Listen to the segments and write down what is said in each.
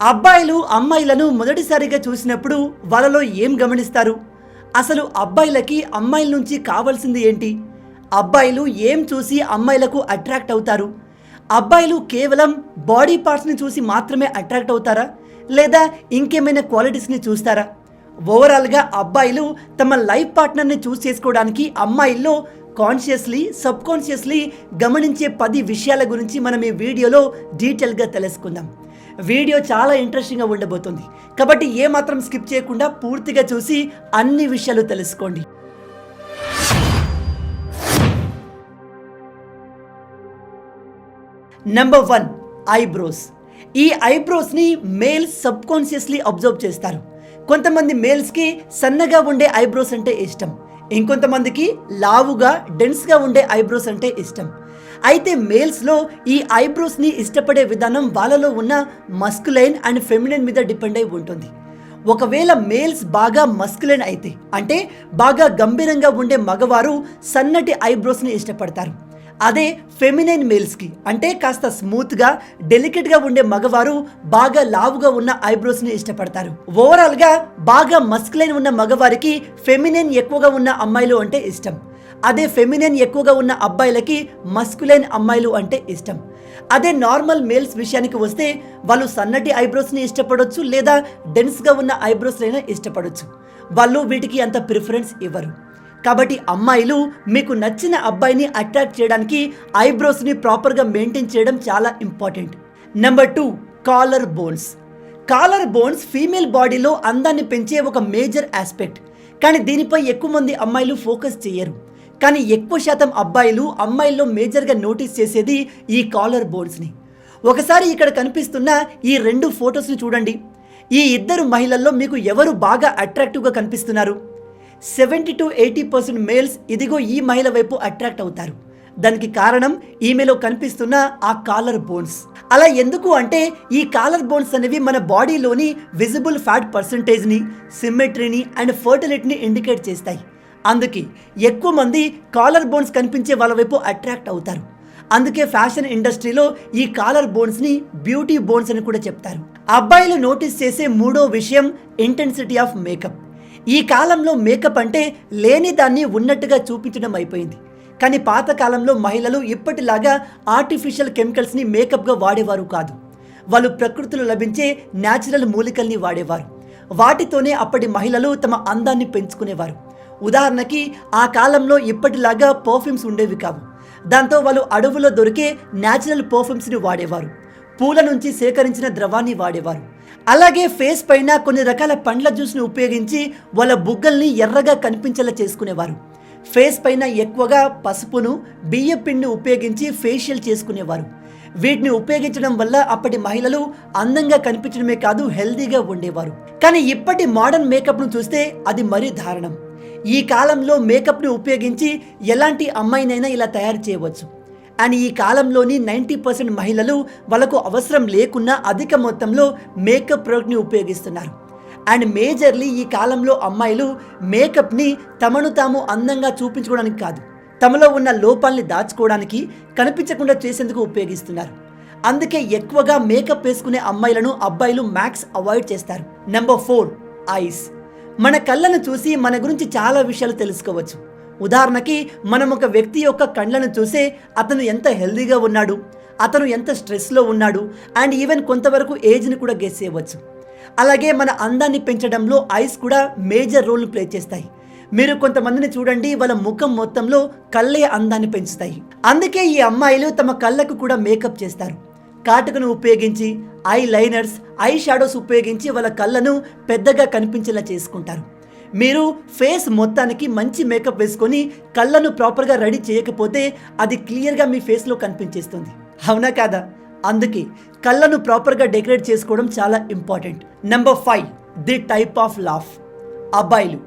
అబ్బాయిలు అమ్మాయిలను మొదటిసారిగా చూసినప్పుడు వాళ్ళలో ఏం గమనిస్తారు? అసలు అబ్బాయిలకి అమ్మాయిల నుంచి కావాల్సింది ఏంటి? అబ్బాయిలు ఏం చూసి అమ్మాయిలకు అట్రాక్ట్ అవుతారు? అబ్బాయిలు కేవలం బాడీ పార్ట్స్ని చూసి మాత్రమే అట్రాక్ట్ అవుతారా, లేదా ఇంకేమైనా క్వాలిటీస్ని చూస్తారా? ఓవరాల్గా అబ్బాయిలు తమ లైఫ్ పార్ట్నర్ని చూస్ చేసుకోవడానికి అమ్మాయిల్లో కాన్షియస్లీ సబ్కాన్షియస్లీ గమనించే 10 విషయాల గురించి మనం ఈ వీడియోలో డీటెయిల్గా తెలుసుకుందాం. వీడియో చాలా ఇంట్రెస్టింగ్గా ఉండబోతుంది కాబట్టి ఏమాత్రం స్కిప్ చేయకుండా పూర్తిగా చూసి అన్ని విషయాలు తెలుసుకోండి. Number 1, eyebrows. ఈ ఐబ్రోస్ని మేల్స్ సబ్కాన్షియస్లీ అబ్జర్వ్ చేస్తారు. కొంతమంది మేల్స్కి సన్నగా ఉండే ఐబ్రోస్ అంటే ఇష్టం, ఇంకొంతమందికి లావుగా డెన్స్గా ఉండే ఐబ్రోస్ అంటే ఇష్టం. అయితే మేల్స్లో ఈ ఐబ్రోస్ని ఇష్టపడే విధానం వాళ్ళలో ఉన్న మస్కులైన్ అండ్ ఫెమినైన్ మీద డిపెండ్ అయి ఉంటుంది. ఒకవేళ మేల్స్ బాగా మస్కులైన్ అయితే, అంటే బాగా గంభీరంగా ఉండే మగవారు సన్నటి ఐబ్రోస్ని ఇష్టపడతారు. అదే ఫెమినైన్ మేల్స్కి, అంటే కాస్త స్మూత్గా డెలికేట్గా ఉండే మగవారు బాగా లావుగా ఉన్న ఐబ్రోస్ని ఇష్టపడతారు. ఓవరాల్గా బాగా మస్కులైన్ ఉన్న మగవారికి ఫెమినైన్ ఎక్కువగా ఉన్న అమ్మాయిలు అంటే ఇష్టం. అదే ఫెమినైన్ ఎక్కువగా ఉన్న అబ్బాయిలకి మస్కులైన్ అమ్మాయిలు అంటే ఇష్టం. అదే నార్మల్ మేల్స్ విషయానికి వస్తే వాళ్ళు సన్నటి ఐబ్రోస్ని ఇష్టపడవచ్చు, లేదా డెన్స్గా ఉన్న ఐబ్రోస్లైనా ఇష్టపడవచ్చు. వాళ్ళు వీటికి అంత ప్రిఫరెన్స్ ఇవ్వరు. కాబట్టి అమ్మాయిలు మీకు నచ్చిన అబ్బాయిని అట్రాక్ట్ చేయడానికి ఐబ్రోస్ని ప్రాపర్గా మెయింటైన్ చేయడం చాలా important. Number 2, collar bones. Collar bones female బాడీలో అందాన్ని పెంచే ఒక మేజర్ ఆస్పెక్ట్. కానీ దీనిపై ఎక్కువ మంది అమ్మాయిలు ఫోకస్ చేయరు. కానీ ఎక్కువ శాతం అబ్బాయిలు అమ్మాయిల్లో మేజర్గా నోటీస్ చేసేది ఈ కాలర్ బోన్స్ని. ఒకసారి ఇక్కడ కనిపిస్తున్న ఈ 2 ఫొటోస్ని చూడండి. ఈ ఇద్దరు మహిళల్లో మీకు ఎవరు బాగా అట్రాక్టివ్గా కనిపిస్తున్నారు? 70 to 80% మేల్స్ ఇదిగో ఈ మహిళ వైపు అట్రాక్ట్ అవుతారు. దానికి కారణం ఈమెలో కనిపిస్తున్న ఆ కాలర్ బోన్స్. అలా ఎందుకు అంటే ఈ కాలర్ బోన్స్ అనేవి మన బాడీలోని విజిబుల్ ఫ్యాట్ పర్సంటేజ్ని, సిమ్మెట్రీని అండ్ ఫర్టిలిటీని ఇండికేట్ చేస్తాయి. అందుకే ఎక్కువ మంది కాలర్ బోన్స్ కనిపించే వాళ్ళ వైపు అట్రాక్ట్ అవుతారు. అందుకే ఫ్యాషన్ ఇండస్ట్రీలో ఈ కాలర్ బోన్స్ని బ్యూటీ బోన్స్ అని కూడా చెప్తారు. అబ్బాయిలు నోటీస్ చేసే 3వ విషయం ఇంటెన్సిటీ ఆఫ్ మేకప్. ఈ కాలంలో మేకప్ అంటే లేని దాన్ని ఉన్నట్టుగా చూపించడం అయిపోయింది. కానీ పాతకాలంలో మహిళలు ఇప్పటిలాగా ఆర్టిఫిషియల్ కెమికల్స్ని మేకప్గా వాడేవారు కాదు. వాళ్ళు ప్రకృతిలో లభించే న్యాచురల్ మూలికల్ని వాడేవారు. వాటితోనే అప్పటి మహిళలు తమ అందాన్ని పెంచుకునేవారు. ఉదాహరణకి ఆ కాలంలో ఇప్పటిలాగా పర్ఫ్యూమ్స్ ఉండేవి కావు. దాంతో వాళ్ళు అడవులో దొరికే న్యాచురల్ పర్ఫ్యూమ్స్ని వాడేవారు. పూల నుంచి సేకరించిన ద్రవాన్ని వాడేవారు. అలాగే ఫేస్ పైన కొన్ని రకాల పండ్ల జ్యూస్ని ఉపయోగించి వాళ్ళ బుగ్గల్ని ఎర్రగా కనిపించేలా చేసుకునేవారు. ఫేస్ పైన ఎక్కువగా పసుపును, బియ్య పిండిని ఉపయోగించి ఫేషియల్ చేసుకునేవారు. వీటిని ఉపయోగించడం వల్ల అప్పటి మహిళలు అందంగా కనిపించడమే కాదు, హెల్దీగా ఉండేవారు. కానీ ఇప్పటి మోడర్న్ మేకప్ను చూస్తే అది మరీ దారుణం. ఈ కాలంలో మేకప్ని ఉపయోగించి ఎలాంటి అమ్మాయినైనా ఇలా తయారు చేయవచ్చు. అండ్ ఈ కాలంలోని 90% మహిళలు వాళ్ళకు అవసరం లేకున్నా అధిక మొత్తంలో మేకప్ ప్రోడక్ట్ని ఉపయోగిస్తున్నారు. అండ్ మేజర్లీ ఈ కాలంలో అమ్మాయిలు మేకప్ని తమను తాము అందంగా చూపించుకోవడానికి కాదు, తమలో ఉన్న లోపాలని దాచుకోవడానికి, కనిపించకుండా చేసేందుకు ఉపయోగిస్తున్నారు. అందుకే ఎక్కువగా మేకప్ వేసుకునే అమ్మాయిలను అబ్బాయిలు మ్యాక్స్ అవాయిడ్ చేస్తారు. Number 4, ice. మన కళ్ళను చూసి మన గురించి చాలా విషయాలు తెలుసుకోవచ్చు. ఉదాహరణకి మనం ఒక వ్యక్తి యొక్క కళ్ళను చూసే అతను ఎంత హెల్దీగా ఉన్నాడు, అతను ఎంత స్ట్రెస్లో ఉన్నాడు, అండ్ ఈవెన్ కొంతవరకు ఏజ్ని కూడా గెస్ చేయవచ్చు. అలాగే మన అందాన్ని పెంచడంలో ఐస్ కూడా మేజర్ రోల్ని ప్లే చేస్తాయి. మీరు కొంతమందిని చూడండి, వాళ్ళ ముఖం మొత్తంలో కళ్ళే అందాన్ని పెంచుతాయి. అందుకే ఈ అమ్మాయిలు తమ కళ్ళకు కూడా మేకప్ చేస్తారు. కాటుకను ఉపయోగించి, ఐ లైనర్స్, ఐ షాడోస్ ఉపయోగించి వాళ్ళ కళ్ళను పెద్దగా కనిపించేలా చేసుకుంటారు. మీరు ఫేస్ మొత్తానికి మంచి మేకప్ వేసుకొని కళ్ళను ప్రాపర్గా రెడీ చేయకపోతే అది క్లియర్గా మీ ఫేస్లో కనిపించేస్తుంది. అవునా కాదా? అందుకే కళ్ళను ప్రాపర్గా డెకరేట్ చేసుకోవడం చాలా important. Number 5, the type of laugh. అబ్బాయిలు,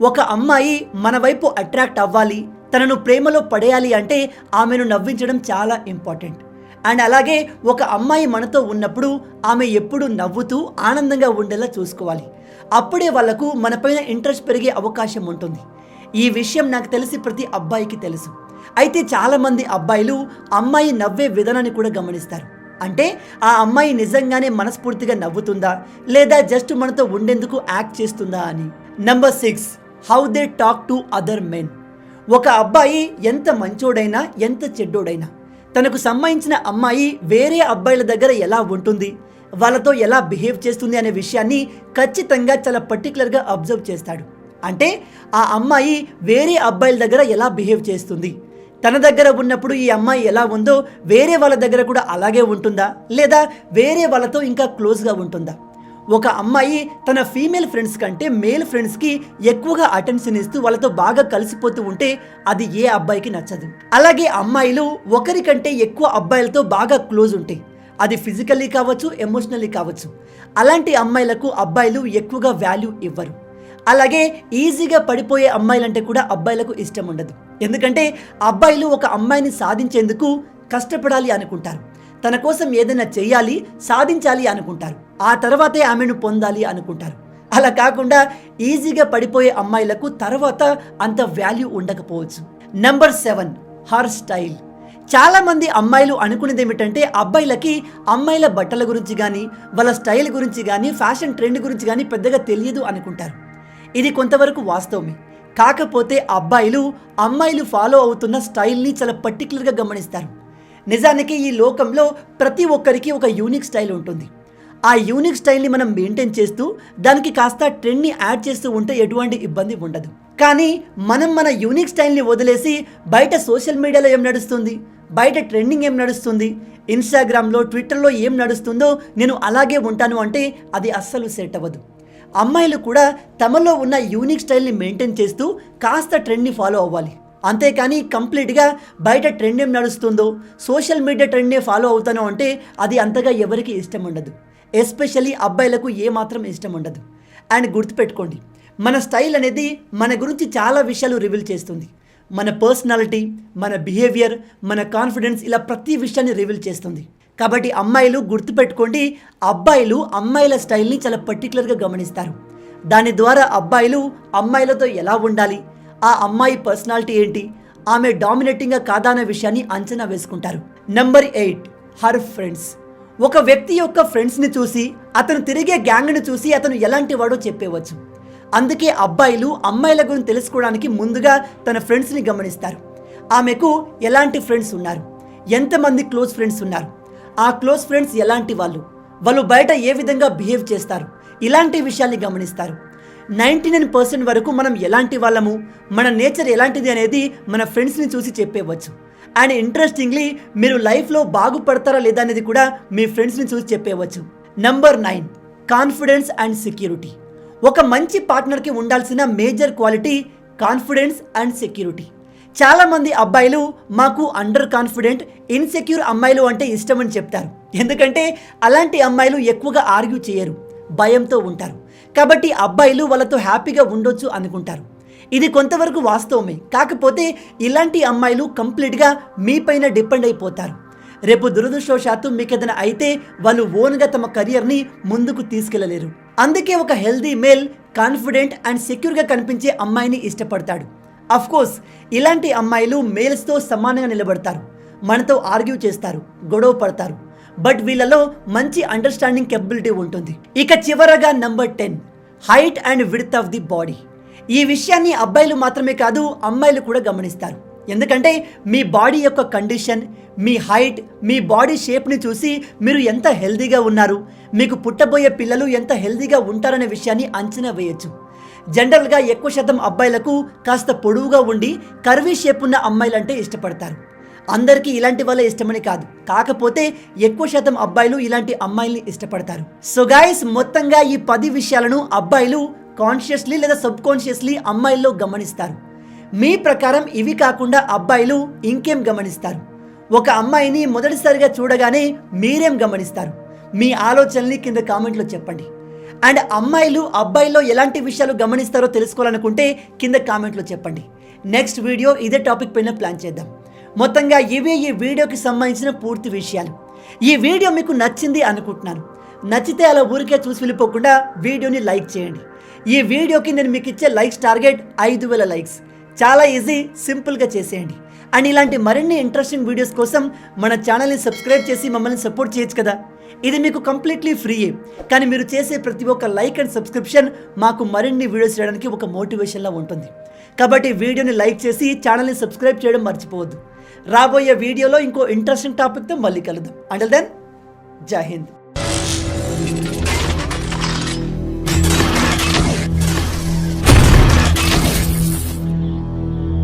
ఒక అమ్మాయి మన వైపు అట్రాక్ట్ అవ్వాలి, తనను ప్రేమలో పడేయాలి అంటే ఆమెను నవ్వించడం చాలా ఇంపార్టెంట్. అండ్ అలాగే ఒక అమ్మాయి మనతో ఉన్నప్పుడు ఆమె ఎప్పుడు నవ్వుతూ ఆనందంగా ఉండేలా చూసుకోవాలి. అప్పుడే వాళ్ళకు మనపైన ఇంట్రెస్ట్ పెరిగే అవకాశం ఉంటుంది. ఈ విషయం నాకు తెలిసి ప్రతి అబ్బాయికి తెలుసు. అయితే చాలామంది అబ్బాయిలు అమ్మాయి నవ్వే విధానాన్ని కూడా గమనిస్తారు. అంటే ఆ అమ్మాయి నిజంగానే మనస్ఫూర్తిగా నవ్వుతుందా లేదా జస్ట్ మనతో ఉండేందుకు యాక్ట్ చేస్తుందా అని. Number 6, how they talk to other men. ఒక అబ్బాయి ఎంత మంచోడైనా ఎంత చెడ్డోడైనా తనకు సంబంధించిన అమ్మాయి వేరే అబ్బాయిల దగ్గర ఎలా ఉంటుంది, వాళ్ళతో ఎలా బిహేవ్ చేస్తుంది అనే విషయాన్ని ఖచ్చితంగా చాలా పర్టికులర్గా అబ్జర్వ్ చేస్తాడు. అంటే ఆ అమ్మాయి వేరే అబ్బాయిల దగ్గర ఎలా బిహేవ్ చేస్తుంది, తన దగ్గర ఉన్నప్పుడు ఈ అమ్మాయి ఎలా ఉందో వేరే వాళ్ళ దగ్గర కూడా అలాగే ఉంటుందా లేదా వేరే వాళ్ళతో ఇంకా క్లోజ్గా ఉంటుందా. ఒక అమ్మాయి తన ఫీమేల్ ఫ్రెండ్స్ కంటే మేల్ ఫ్రెండ్స్కి ఎక్కువగా అటెన్షన్ ఇస్తూ వాళ్ళతో బాగా కలిసిపోతూ ఉంటే అది ఏ అబ్బాయికి నచ్చదు. అలాగే అమ్మాయిలు ఒకరికంటే ఎక్కువ అబ్బాయిలతో బాగా క్లోజ్ ఉంటాయి, అది ఫిజికల్లీ కావచ్చు ఎమోషనల్లీ కావచ్చు. అలాంటి అమ్మాయిలకు అబ్బాయిలు ఎక్కువగా వాల్యూ ఇవ్వరు. అలాగే ఈజీగా పడిపోయే అమ్మాయిలంటే కూడా అబ్బాయిలకు ఇష్టం ఉండదు. ఎందుకంటే అబ్బాయిలు ఒక అమ్మాయిని సాధించేందుకు కష్టపడాలి అనుకుంటారు, తన కోసం ఏదైనా చేయాలి సాధించాలి అనుకుంటారు, ఆ తర్వాతే ఆమెను పొందాలి అనుకుంటారు. అలా కాకుండా ఈజీగా పడిపోయే అమ్మాయిలకు తర్వాత అంత వాల్యూ ఉండకపోవచ్చు. Number 7, her style. చాలామంది అమ్మాయిలు అనుకునేది ఏమిటంటే అబ్బాయిలకి అమ్మాయిల బట్టల గురించి కానీ వాళ్ళ స్టైల్ గురించి కానీ ఫ్యాషన్ ట్రెండ్ గురించి కానీ పెద్దగా తెలియదు అనుకుంటారు. ఇది కొంతవరకు వాస్తవమే. కాకపోతే అమ్మాయిలు ఫాలో అవుతున్న స్టైల్ని చాలా పర్టికులర్గా గమనిస్తారు. నిజానికి ఈ లోకంలో ప్రతి ఒక్కరికి ఒక యూనిక్ స్టైల్ ఉంటుంది. ఆ యూనిక్ స్టైల్ని మనం మెయింటైన్ చేస్తూ దానికి కాస్త ట్రెండ్ని యాడ్ చేస్తూ ఉంటే ఎటువంటి ఇబ్బంది ఉండదు. కానీ మనం మన యూనిక్ స్టైల్ని వదిలేసి బయట సోషల్ మీడియాలో ఏం నడుస్తుంది, బయట ట్రెండింగ్ ఏం నడుస్తుంది, ఇన్స్టాగ్రామ్లో ట్విట్టర్లో ఏం నడుస్తుందో నేను అలాగే ఉంటాను అంటే అది అస్సలు సెట్ అవ్వదు. అమ్మాయిలు కూడా తమలో ఉన్న యూనిక్ స్టైల్ని మెయింటైన్ చేస్తూ కాస్త ట్రెండ్ని ఫాలో అవ్వాలి. అంతేకాని కంప్లీట్గా బయట ట్రెండ్ ఏం నడుస్తుందో సోషల్ మీడియా ట్రెండ్నే ఫాలో అవుతాను అంటే అది అంతగా ఎవరికి ఇష్టం ఉండదు. ఎస్పెషల్లీ అబ్బాయిలకు ఏమాత్రం ఇష్టం ఉండదు. అండ్ గుర్తుపెట్టుకోండి, మన స్టైల్ అనేది మన గురించి చాలా విషయాలు రివీల్ చేస్తుంది. మన పర్సనాలిటీ, మన బిహేవియర్, మన కాన్ఫిడెన్స్, ఇలా ప్రతి విషయాన్ని రివీల్ చేస్తుంది. కాబట్టి అమ్మాయిలు గుర్తుపెట్టుకోండి, అబ్బాయిలు అమ్మాయిల స్టైల్ని చాలా పర్టికులర్గా గమనిస్తారు. దాని ద్వారా అబ్బాయిలు అమ్మాయిలతో ఎలా ఉండాలి, ఆ అమ్మాయి పర్సనాలిటీ ఏంటి, ఆమె డామినేటింగ్గా కాదా అనే విషయాన్ని అంచనా వేసుకుంటారు. Number 8, her friends. ఒక వ్యక్తి యొక్క ఫ్రెండ్స్ని చూసి అతను తిరిగే గ్యాంగ్ని చూసి అతను ఎలాంటి వాడో చెప్పేవచ్చు. అందుకే అబ్బాయిలు అమ్మాయిల గురించి తెలుసుకోవడానికి ముందుగా తన ఫ్రెండ్స్ని గమనిస్తారు. ఆమెకు ఎలాంటి ఫ్రెండ్స్ ఉన్నారు, ఎంతమంది క్లోజ్ ఫ్రెండ్స్ ఉన్నారు, ఆ క్లోజ్ ఫ్రెండ్స్ ఎలాంటి వాళ్ళు బయట ఏ విధంగా బిహేవ్ చేస్తారు, ఇలాంటి విషయాల్ని గమనిస్తారు. 99% వరకు మనం ఎలాంటి వాళ్ళము, మన నేచర్ ఎలాంటిది అనేది మన ఫ్రెండ్స్ని చూసి చెప్పేవచ్చు. అండ్ ఇంట్రెస్టింగ్లీ మీరు లైఫ్లో బాగుపడతారా లేదా అనేది కూడా మీ ఫ్రెండ్స్ని చూసి చెప్పేవచ్చు. Number 9, confidence and security. ఒక మంచి పార్ట్నర్కి ఉండాల్సిన major quality confidence and security. చాలామంది అబ్బాయిలు మాకు అండర్ కాన్ఫిడెంట్, ఇన్సెక్యూర్ అమ్మాయిలు అంటే ఇష్టమని చెప్తారు. ఎందుకంటే అలాంటి అమ్మాయిలు ఎక్కువగా ఆర్గ్యూ చేయరు, భయంతో ఉంటారు. కాబట్టి అబ్బాయిలు వాళ్ళతో హ్యాపీగా ఉండొచ్చు అనుకుంటారు. ఇది కొంతవరకు వాస్తవమే. కాకపోతే ఇలాంటి అమ్మాయిలు కంప్లీట్గా మీపైన డిపెండ్ అయిపోతారు. రేపు దురదృష్టవశాత్తు మీకు ఏదైనా అయితే వాళ్ళు ఓన్గా తమ కెరియర్ని ముందుకు తీసుకెళ్లలేరు. అందుకే ఒక హెల్దీ మేల్ కాన్ఫిడెంట్ అండ్ సెక్యూర్గా కనిపించే అమ్మాయిని ఇష్టపడతాడు. అఫ్ కోర్స్ ఇలాంటి అమ్మాయిలు మేల్స్తో సమానంగా నిలబడతారు, మనతో ఆర్గ్యూ చేస్తారు, గొడవ పడతారు. బట్ వీళ్ళలో మంచి అండర్స్టాండింగ్ కెపబిలిటీ ఉంటుంది. ఇక చివరగా number 10, height and width of the body. ఈ విషయాన్ని అబ్బాయిలు మాత్రమే కాదు అమ్మాయిలు కూడా గమనిస్తారు. ఎందుకంటే మీ బాడీ యొక్క కండిషన్, మీ హైట్, మీ బాడీ షేప్ని చూసి మీరు ఎంత హెల్దీగా ఉన్నారు, మీకు పుట్టబోయే పిల్లలు ఎంత హెల్దీగా ఉంటారనే విషయాన్ని అంచనా వేయచ్చు. జనరల్గా ఎక్కువ శాతం అబ్బాయిలకు కాస్త పొడవుగా ఉండి కర్వీ షేప్ ఉన్న అమ్మాయిలంటే ఇష్టపడతారు. అందరికీ ఇలాంటి వాళ్ళే ఇష్టమని కాదు, కాకపోతే ఎక్కువ శాతం అబ్బాయిలు ఇలాంటి అమ్మాయిల్ని ఇష్టపడతారు. సో గైస్, మొత్తంగా ఈ 10 విషయాలను అబ్బాయిలు కాన్షియస్లీ లేదా సబ్ కాన్షియస్లీ అమ్మాయిల్లో గమనిస్తారు. మీ ప్రకారం ఇవి కాకుండా అబ్బాయిలు ఇంకేం గమనిస్తారు? ఒక అమ్మాయిని మొదటిసారిగా చూడగానే మీరేం గమనిస్తారు? మీ ఆలోచనల్ని కింద కామెంట్లో చెప్పండి. అండ్ అమ్మాయిలు అబ్బాయిల్లో ఎలాంటి విషయాలు గమనిస్తారో తెలుసుకోవాలనుకుంటే కింద కామెంట్లో చెప్పండి. నెక్స్ట్ వీడియో ఇదే టాపిక్ పైన ప్లాన్ చేద్దాం. మొత్తంగా ఇవే ఈ వీడియోకి సంబంధించిన పూర్తి విషయాలు. ఈ వీడియో మీకు నచ్చింది అనుకుంటున్నాను. నచ్చితే అలా ఊరికే చూసి వెళ్ళిపోకుండా వీడియోని లైక్ చేయండి. ఈ వీడియోకి నేను మీకు ఇచ్చే లైక్స్ టార్గెట్ 5000 లైక్స్. చాలా ఈజీ, సింపుల్గా చేసేయండి. అండ్ ఇలాంటి మరిన్ని ఇంట్రెస్టింగ్ వీడియోస్ కోసం మన ఛానల్ని సబ్స్క్రైబ్ చేసి మమ్మల్ని సపోర్ట్ చేయొచ్చు కదా. ఇది మీకు కంప్లీట్లీ ఫ్రీయే, కానీ మీరు చేసే ప్రతి ఒక్క లైక్ అండ్ సబ్స్క్రిప్షన్ మాకు మరిన్ని వీడియోస్ చేయడానికి ఒక మోటివేషన్లా ఉంటుంది. కాబట్టి వీడియోని లైక్ చేసి ఛానల్ని సబ్స్క్రైబ్ చేయడం మర్చిపోవద్దు. రాబోయే వీడియోలో ఇంకో ఇంట్రెస్టింగ్ టాపిక్తో మళ్ళీ కలుద్దాం. అంటిల్ దెన్, జై హింద్.